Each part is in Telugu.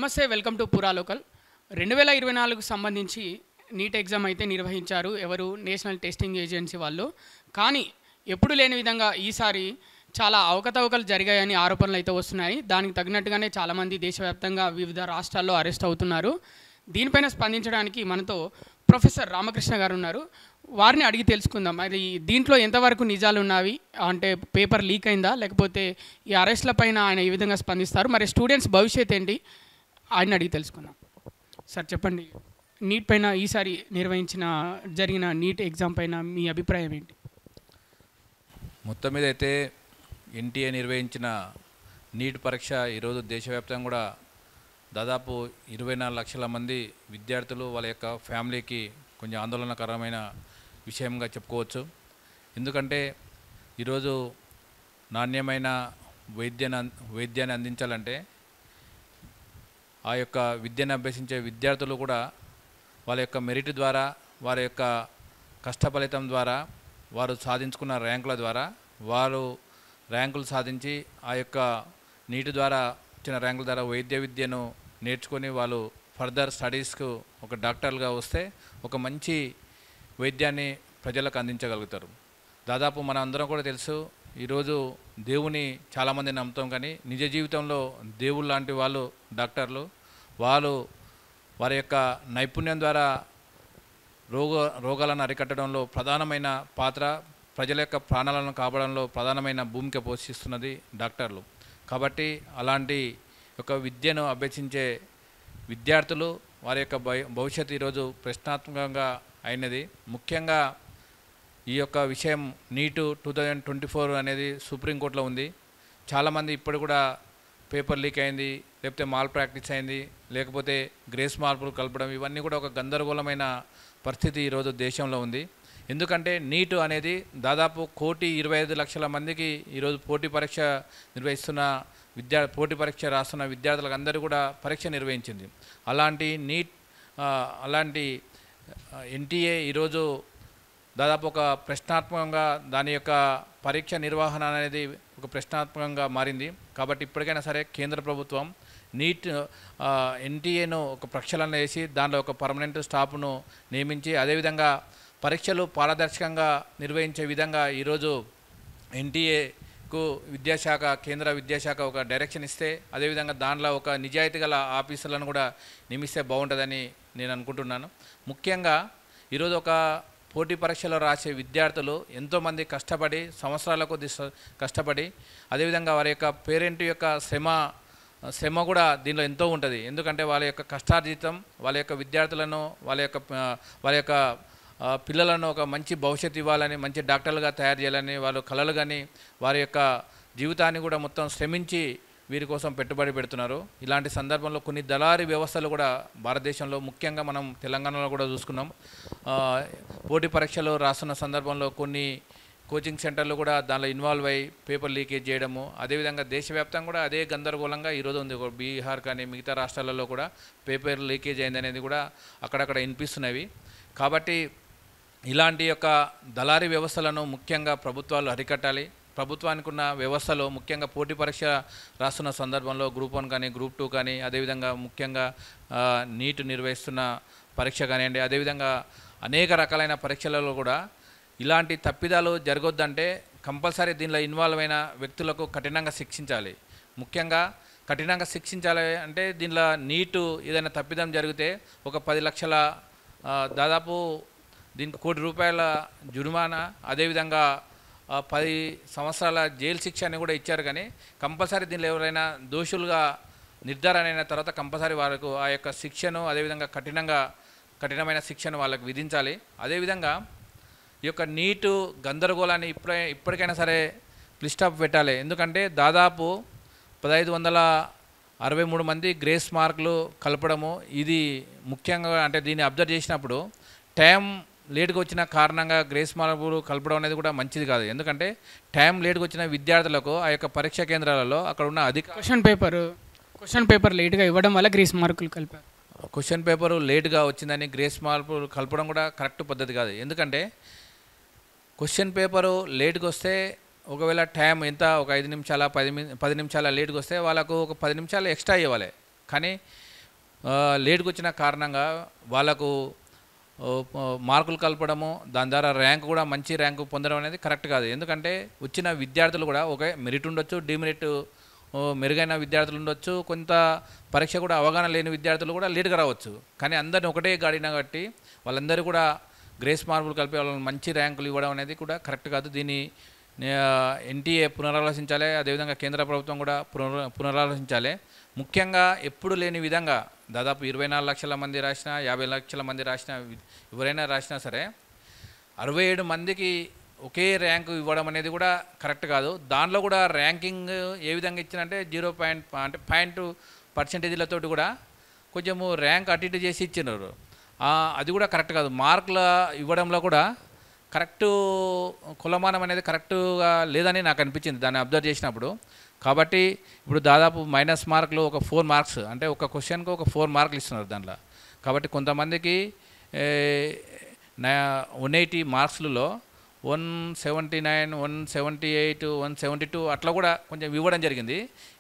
నమస్తే, వెల్కమ్ టు పూరా లోకల్. 2024కు సంబంధించి నీట్ ఎగ్జామ్ అయితే నిర్వహించారు ఎవరు, నేషనల్ టెస్టింగ్ ఏజెన్సీ వాళ్ళు. కానీ ఎప్పుడు లేని విధంగా ఈసారి చాలా అవకతవకలు జరిగాయని ఆరోపణలు అయితే వస్తున్నాయి. దానికి తగినట్టుగానే చాలామంది దేశవ్యాప్తంగా వివిధ రాష్ట్రాల్లో అరెస్ట్ అవుతున్నారు. దీనిపైన స్పందించడానికి మనతో ప్రొఫెసర్ రామకృష్ణ గారు ఉన్నారు. వారిని అడిగి తెలుసుకుందాం, మరి దీంట్లో ఎంతవరకు నిజాలు ఉన్నవి, అంటే పేపర్ లీక్ అయిందా, లేకపోతే ఈ అరెస్ట్ల పైన ఆయన ఈ విధంగా స్పందిస్తారు, మరి స్టూడెంట్స్ భవిష్యత్ ఏంటి, ఆయన అడిగి తెలుసుకుందాం. సార్ చెప్పండి, నీట్ పైన ఈసారి జరిగిన నీట్ ఎగ్జామ్ పైన మీ అభిప్రాయం ఏంటి? మొత్తం మీద అయితే ఎన్టీఏ నిర్వహించిన నీట్ పరీక్ష ఈరోజు దేశవ్యాప్తంగా కూడా దాదాపు 24 లక్షల మంది విద్యార్థులు వాళ్ళ యొక్క ఫ్యామిలీకి కొంచెం ఆందోళనకరమైన విషయంగా చెప్పుకోవచ్చు. ఈరోజు నాణ్యమైన వైద్యాన్ని అందించాలంటే ఆ యొక్క విద్యను అభ్యసించే విద్యార్థులు కూడా వాళ్ళ యొక్క మెరిట్ ద్వారా, వారి యొక్క కష్ట ఫలితం ద్వారా, వారు సాధించుకున్న ర్యాంకుల ద్వారా, వారు ర్యాంకులు సాధించి ఆ యొక్క నీటి ద్వారా వచ్చిన ర్యాంకుల ద్వారా వైద్య విద్యను నేర్చుకొని వాళ్ళు ఫర్దర్ స్టడీస్కు ఒక డాక్టర్లుగా వస్తే ఒక మంచి వైద్యాన్ని ప్రజలకు అందించగలుగుతారు. దాదాపు మన అందరం కూడా తెలుసు, ఈరోజు దేవుని చాలామంది నమ్ముతాం, కానీ నిజ జీవితంలో దేవుళ్ళు లాంటి వాళ్ళు డాక్టర్లు. వాళ్ళు వారి యొక్క నైపుణ్యం ద్వారా రోగాలను అరికట్టడంలో ప్రధానమైన పాత్ర, ప్రజల యొక్క ప్రాణాలను కాపాడంలో ప్రధానమైన భూమిక పోషిస్తున్నది డాక్టర్లు. కాబట్టి అలాంటి ఒక విద్యను అభ్యసించే విద్యార్థులు వారి యొక్క భవిష్యత్తు ఈరోజు ప్రశ్నాత్మకంగా అయినది. ముఖ్యంగా ఈ యొక్క విషయం నీటు 2024 అనేది సుప్రీంకోర్టులో ఉంది. చాలామంది ఇప్పుడు కూడా పేపర్ లీక్ అయింది, లేకపోతే మాల్ ప్రాక్టీస్ అయింది, లేకపోతే గ్రేస్ మార్పులు కలపడం, ఇవన్నీ కూడా ఒక గందరగోళమైన పరిస్థితి ఈరోజు దేశంలో ఉంది. ఎందుకంటే నీటు అనేది దాదాపు 1,25,00,000 మందికి ఈరోజు పోటీ పరీక్ష నిర్వహిస్తున్న పోటీ పరీక్ష రాస్తున్న విద్యార్థులకు అందరూ కూడా పరీక్ష నిర్వహించింది. అలాంటి ఎన్టీఏ ఈరోజు దాదాపు ఒక ప్రశ్నాత్మకంగా దాని యొక్క పరీక్ష నిర్వహణ అనేది ఒక ప్రశ్నాత్మకంగా మారింది. కాబట్టి ఇప్పటికైనా సరే కేంద్ర ప్రభుత్వం నీట్ ఎన్టీఏను ఒక ప్రక్షాళన చేసి దానిలో ఒక పర్మనెంట్ స్టాఫ్ను నియమించి, అదేవిధంగా పరీక్షలు పారదర్శకంగా నిర్వహించే విధంగా ఈరోజు ఎన్టీఏకు కేంద్ర విద్యాశాఖ ఒక డైరెక్షన్ ఇస్తే, అదేవిధంగా దానిలో ఒక నిజాయితీ గల ఆఫీసర్లను కూడా నియమిస్తే బాగుంటుందని నేను అనుకుంటున్నాను. ముఖ్యంగా ఈరోజు ఒక పోటీ పరీక్షలో రాసే విద్యార్థులు ఎంతోమంది కష్టపడి, సంవత్సరాల కొద్ది కష్టపడి, అదేవిధంగా వారి యొక్క పేరెంట్ యొక్క శ్రమ కూడా దీనిలో ఎంతో ఉంటుంది. ఎందుకంటే వాళ్ళ యొక్క కష్టార్జితం వాళ్ళ యొక్క విద్యార్థులను, వాళ్ళ యొక్క పిల్లలను ఒక మంచి భవిష్యత్తు ఇవ్వాలని, మంచి డాక్టర్లుగా తయారు చేయాలని వాళ్ళు కలలు కానీ వారి యొక్క జీవితాన్ని కూడా మొత్తం శ్రమించి వీరి కోసం పెట్టుబడి పెడుతున్నారు. ఇలాంటి సందర్భంలో కొన్ని దళారీ వ్యవస్థలు కూడా భారతదేశంలో, ముఖ్యంగా మనం తెలంగాణలో కూడా చూసుకున్నాం. పోటీ పరీక్షలు రాస్తున్న సందర్భంలో కొన్ని కోచింగ్ సెంటర్లు కూడా దానిలో ఇన్వాల్వ్ అయ్యి పేపర్ లీకేజ్ చేయడము, అదేవిధంగా దేశవ్యాప్తంగా కూడా అదే గందరగోళంగా ఈరోజు ఉంది. బీహార్ కానీ మిగతా రాష్ట్రాలలో కూడా పేపర్ లీకేజ్ అయిందనేది కూడా అక్కడక్కడ వినిపిస్తున్నవి. కాబట్టి ఇలాంటి యొక్క దళారీ వ్యవస్థలను ముఖ్యంగా ప్రభుత్వాలు అరికట్టాలి. ప్రభుత్వానికి ఉన్న వ్యవస్థలో ముఖ్యంగా పోటీ పరీక్ష రాస్తున్న సందర్భంలో గ్రూప్ 1 కానీ గ్రూప్ 2 కానీ, అదేవిధంగా ముఖ్యంగా నీట్ నిర్వహిస్తున్న పరీక్ష కానివ్వండి, అదేవిధంగా అనేక రకాలైన పరీక్షలలో కూడా ఇలాంటి తప్పిదాలు జరగొద్దంటే కంపల్సరీ దీనిలో ఇన్వాల్వ్ అయిన వ్యక్తులకు కఠినంగా శిక్షించాలి. ముఖ్యంగా కఠినంగా శిక్షించాలి అంటే దీనిలో నీటు ఏదైనా తప్పిదం జరిగితే ఒక 10 లక్షల దాదాపు దీనికి ₹1 కోటి జుర్మానా, అదేవిధంగా 10 సంవత్సరాల జైలు శిక్ష అని కూడా ఇచ్చారు. కానీ కంపల్సరీ దీనిలో ఎవరైనా దోషులుగా నిర్ధారణ అయిన తర్వాత కంపల్సరీ వారికి ఆ యొక్క శిక్షను, అదేవిధంగా కఠినమైన శిక్షను వాళ్ళకు విధించాలి. అదేవిధంగా ఈ యొక్క నీటు గందరగోళాన్ని ఇప్పటికైనా సరే ప్లీ స్టాప్ పెట్టాలి. ఎందుకంటే దాదాపు 1563 మంది గ్రేస్ మార్కులు కలపడము, ఇది ముఖ్యంగా అంటే దీన్ని అబ్జర్వ్ చేసినప్పుడు టైం లేట్గా వచ్చిన కారణంగా గ్రేస్ మార్కులు కలపడం అనేది కూడా మంచిది కాదు. ఎందుకంటే టైం లేట్గా వచ్చిన విద్యార్థులకు ఆ యొక్క పరీక్షా కేంద్రాలలో అక్కడ ఉన్న క్వశ్చన్ పేపర్ లేట్గా ఇవ్వడం వల్ల గ్రేస్ మార్కులు కలిపారు. క్వశ్చన్ పేపరు లేట్గా వచ్చిందని గ్రేస్ మార్కులు కలపడం కూడా కరెక్ట్ పద్ధతి కాదు. ఎందుకంటే క్వశ్చన్ పేపరు లేట్గా వస్తే ఒకవేళ టైం ఎంత ఒక 5 నిమిషాల 10 నిమిషాల లేట్గా వస్తే వాళ్ళకు ఒక 10 నిమిషాలు ఎక్స్ట్రా ఇవ్వాలి. కానీ లేట్గా వచ్చిన కారణంగా వాళ్ళకు మార్కులు కలపడము, దాని ద్వారా ర్యాంక్ కూడా మంచి ర్యాంకు పొందడం అనేది కరెక్ట్ కాదు. ఎందుకంటే వచ్చిన విద్యార్థులు కూడా ఒకే మెరిట్ ఉండొచ్చు, డిమెరిట్ మెరుగైన విద్యార్థులు ఉండొచ్చు, కొంత పరీక్ష కూడా అవగాహన లేని విద్యార్థులు కూడా లేట్గా రావచ్చు. కానీ అందరిని ఒకటే గాడిన కట్టి వాళ్ళందరూ కూడా గ్రేస్ మార్కులు కలిపి వాళ్ళని మంచి ర్యాంకులు ఇవ్వడం అనేది కూడా కరెక్ట్ కాదు. దీన్ని ఎన్టీఏ పునరాలోచించాలి, అదేవిధంగా కేంద్ర ప్రభుత్వం కూడా పునరాలోచించాలి. ముఖ్యంగా ఎప్పుడు లేని విధంగా దాదాపు 24 లక్షల మంది రాసినా, 50 లక్షల మంది రాసినా, ఎవరైనా రాసినా సరే 67 మందికి ఒకే ర్యాంకు ఇవ్వడం అనేది కూడా కరెక్ట్ కాదు. దానిలో కూడా ర్యాంకింగ్ ఏ విధంగా ఇచ్చినంటే 0 అంటే పాయింట్ పర్సెంటేజ్లతోటి కూడా కొంచెము ర్యాంక్ అటు ఇటు చేసి ఇచ్చినారు. అది కూడా కరెక్ట్ కాదు. మార్కుల ఇవ్వడంలో కూడా కరెక్టు కులమానం అనేది కరెక్టుగా లేదని నాకు అనిపించింది దాన్ని అబ్జర్వ్ చేసినప్పుడు. కాబట్టి ఇప్పుడు దాదాపు మైనస్ మార్కులు ఒక 4 మార్క్స్, అంటే ఒక క్వశ్చన్కు ఒక 4 మార్కులు ఇస్తున్నారు దాంట్లో. కాబట్టి కొంతమందికి 180 మార్క్స్లలో 179, 178, 172 అట్లా కూడా కొంచెం ఇవ్వడం జరిగింది.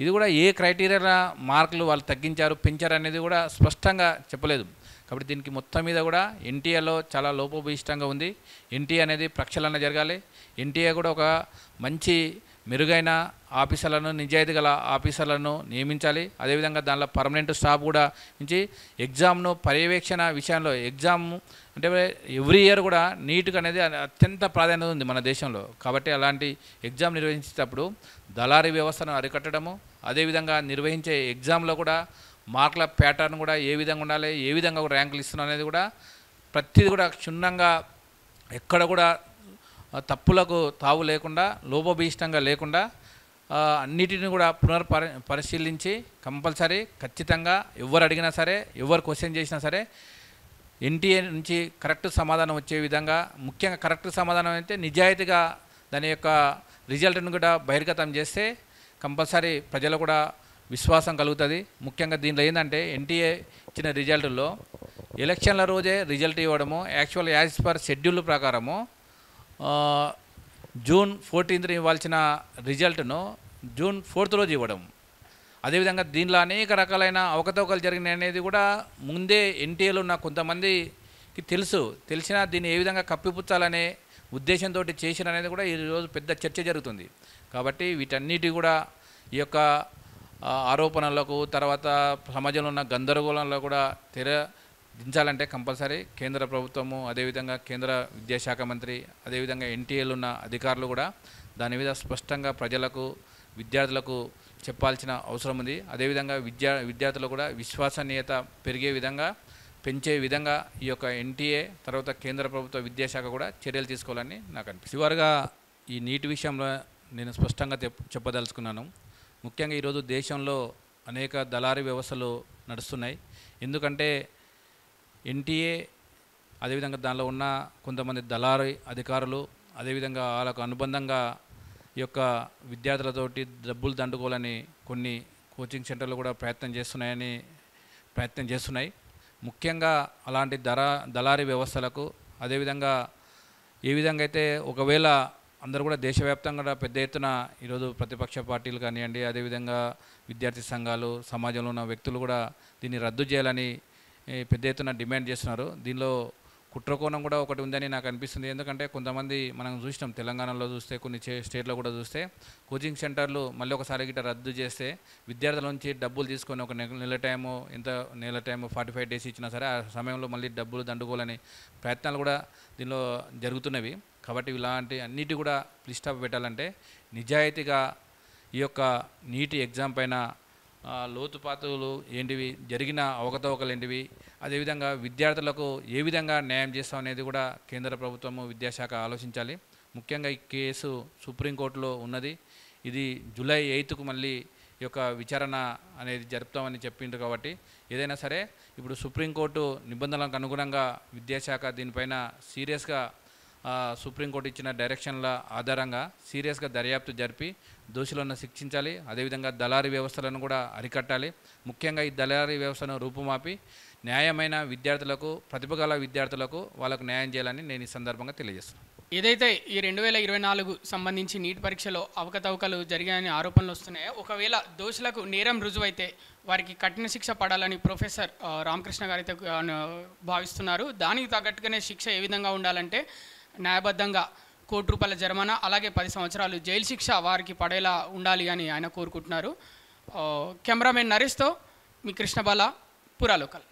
ఇది కూడా ఏ క్రైటీరియా మార్కులు వాళ్ళు తగ్గించారు, పెంచారు అనేది కూడా స్పష్టంగా చెప్పలేదు. కాబట్టి దీనికి మొత్తం మీద కూడా ఎన్టీఏలో చాలా లోపభూయిష్టంగా ఉంది. ఎన్టీఏ అనేది ప్రక్షాళన జరగాలి. ఎన్టీఏ కూడా ఒక మంచి మెరుగైన ఆఫీసర్లను, నిజాయితీ గల ఆఫీసర్లను నియమించాలి. అదేవిధంగా దానిలో పర్మనెంట్ స్టాఫ్ కూడా నుంచి ఎగ్జామ్ను పర్యవేక్షణ విషయంలో ఎగ్జామ్ అంటే ఎవ్రీ ఇయర్ కూడా నీట్గా అనేది అత్యంత ప్రాధాన్యత ఉంది మన దేశంలో. కాబట్టి అలాంటి ఎగ్జామ్ నిర్వహించేటప్పుడు దళారీ వ్యవస్థను అరికట్టడము, అదేవిధంగా నిర్వహించే ఎగ్జామ్లో కూడా మార్కుల ప్యాటర్న్ కూడా ఏ విధంగా ఉండాలి, ఏ విధంగా ర్యాంకులు ఇస్తున్నాం అనేది కూడా ప్రతిదీ కూడా క్షుణ్ణంగా ఎక్కడ కూడా తప్పులకు తావు లేకుండా, లోపభీష్టంగా లేకుండా అన్నిటిని కూడా పరిశీలించి కంపల్సరీ ఖచ్చితంగా ఎవరు అడిగినా సరే, ఎవరు క్వశ్చన్ చేసినా సరే ఎన్టీఏ నుంచి కరెక్ట్ సమాధానం వచ్చే విధంగా, ముఖ్యంగా కరెక్ట్ సమాధానం అయితే నిజాయితీగా దాని యొక్క రిజల్ట్ను కూడా బహిర్గతం చేస్తే కంపల్సరీ ప్రజలు కూడా విశ్వాసం కలుగుతుంది. ముఖ్యంగా దీనిలో ఏంటంటే ఎన్టీఏ ఇచ్చిన రిజల్ట్లో ఎలక్షన్ల రోజే రిజల్ట్ ఇవ్వడము, యాక్చువల్ యాజ్ పర్ షెడ్యూల్ ప్రకారము జూన్ 14th ఇవ్వాల్సిన రిజల్ట్ను జూన్ 4th రోజు ఇవ్వడం. అదేవిధంగా దీనిలో అనేక రకాలైన అవకతవకలు జరిగినాయి అనేది కూడా ముందే ఎన్టీఏలో ఉన్న కొంతమందికి తెలిసినా దీన్ని ఏ విధంగా కప్పిపుచ్చాలనే ఉద్దేశంతో చేసిన అనేది కూడా ఈరోజు పెద్ద చర్చ జరుగుతుంది. కాబట్టి వీటన్నిటి కూడా ఈ యొక్క ఆరోపణలకు, తర్వాత సమాజంలో ఉన్న గందరగోళంలో కూడా దించాలంటే కంపల్సరీ కేంద్ర ప్రభుత్వము, అదేవిధంగా కేంద్ర విద్యాశాఖ మంత్రి, అదేవిధంగా ఎన్టీఏలో ఉన్న అధికారులు కూడా దాని మీద స్పష్టంగా ప్రజలకు, విద్యార్థులకు చెప్పాల్సిన అవసరం ఉంది. అదేవిధంగా విద్యార్థులు కూడా విశ్వసనీయత పెరిగే విధంగా, పెంచే విధంగా ఈ యొక్క ఎన్టీఏ తర్వాత కేంద్ర ప్రభుత్వ విద్యాశాఖ కూడా చర్యలు తీసుకోవాలని నాకు అనిపిస్తుంది. చివరిగా ఈ నీటి విషయంలో నేను స్పష్టంగా చెప్పదలుచుకున్నాను. ముఖ్యంగా ఈరోజు దేశంలో అనేక దళారీ వ్యవస్థలు నడుస్తున్నాయి. ఎందుకంటే ఎన్టీఏ అదేవిధంగా దానిలో ఉన్న కొంతమంది దళారీ అధికారులు, అదేవిధంగా వాళ్ళకు అనుబంధంగా ఈ యొక్క విద్యార్థులతోటి డబ్బులు దండుకోవాలని కొన్ని కోచింగ్ సెంటర్లు కూడా ప్రయత్నం చేస్తున్నాయి. ముఖ్యంగా అలాంటి దళారీ వ్యవస్థలకు, అదేవిధంగా ఏ విధంగా అయితే ఒకవేళ అందరూ కూడా దేశవ్యాప్తంగా కూడా పెద్ద ఎత్తున ఈరోజు ప్రతిపక్ష పార్టీలు కానివ్వండి, అదేవిధంగా విద్యార్థి సంఘాలు, సమాజంలో ఉన్న వ్యక్తులు కూడా దీన్ని రద్దు చేయాలని పెద్ద ఎత్తున డిమాండ్ చేస్తున్నారు. దీనిలో కుట్రకోణం కూడా ఒకటి ఉందని నాకు అనిపిస్తుంది. ఎందుకంటే కొంతమంది మనం చూసినాం, తెలంగాణలో చూస్తే, కొన్ని స్టేట్లో కూడా చూస్తే కోచింగ్ సెంటర్లు మళ్ళీ ఒకసారి గిట్ట రద్దు చేస్తే విద్యార్థుల నుంచి డబ్బులు తీసుకొని ఒక నెల టైము 45 days ఇచ్చినా సరే ఆ సమయంలో మళ్ళీ డబ్బులు దండుకోవాలని ప్రయత్నాలు కూడా దీనిలో జరుగుతున్నవి. కాబట్టి ఇలాంటి అన్నిటి కూడా స్టాప్ పెట్టాలంటే నిజాయితీగా ఈ యొక్క నీటి ఎగ్జామ్ పైన లోతుపాతులు ఏంటివి, జరిగిన అవకతవకలు ఏంటివి, అదేవిధంగా విద్యార్థులకు ఏ విధంగా న్యాయం చేస్తాం అనేది కూడా కేంద్ర ప్రభుత్వము, విద్యాశాఖ ఆలోచించాలి. ముఖ్యంగా ఈ కేసు సుప్రీంకోర్టులో ఉన్నది. ఇది July 8th మళ్ళీ ఈ యొక్క విచారణ అనేది జరుపుతామని చెప్పిండ్రు. కాబట్టి ఏదైనా సరే ఇప్పుడు సుప్రీంకోర్టు నిబంధనలకు అనుగుణంగా విద్యాశాఖ దీనిపైన సీరియస్గా సుప్రీంకోర్టు ఇచ్చిన డైరెక్షన్ల ఆధారంగా సీరియస్గా దర్యాప్తు జరిపి దోషులను శిక్షించాలి. అదేవిధంగా దళారీ వ్యవస్థలను కూడా అరికట్టాలి. ముఖ్యంగా ఈ దళారీ వ్యవస్థను రూపుమాపి న్యాయమైన విద్యార్థులకు, ప్రతిభ గల విద్యార్థులకు వాళ్ళకు న్యాయం చేయాలని నేను ఈ సందర్భంగా తెలియజేస్తున్నాను. ఏదైతే ఈ 2024 సంబంధించి నీట్ పరీక్షలో అవకతవకలు జరిగాయని ఆరోపణలు వస్తున్నాయో, ఒకవేళ దోషులకు నేరం రుజువైతే వారికి కఠిన శిక్ష పడాలని ప్రొఫెసర్ రామకృష్ణ గారు అయితే భావిస్తున్నారు. దానికి తగ్గట్టుగానే శిక్ష ఏ విధంగా ఉండాలంటే న్యాయబద్ధంగా ₹1,00,00,000 జరిమానా, అలాగే 10 సంవత్సరాలు జైలు శిక్ష వారికి పడేలా ఉండాలి అని ఆయన కోరుకుంటున్నారు. కెమెరామెన్ నరేష్తో మీ కృష్ణబాల, పురాలోకల్.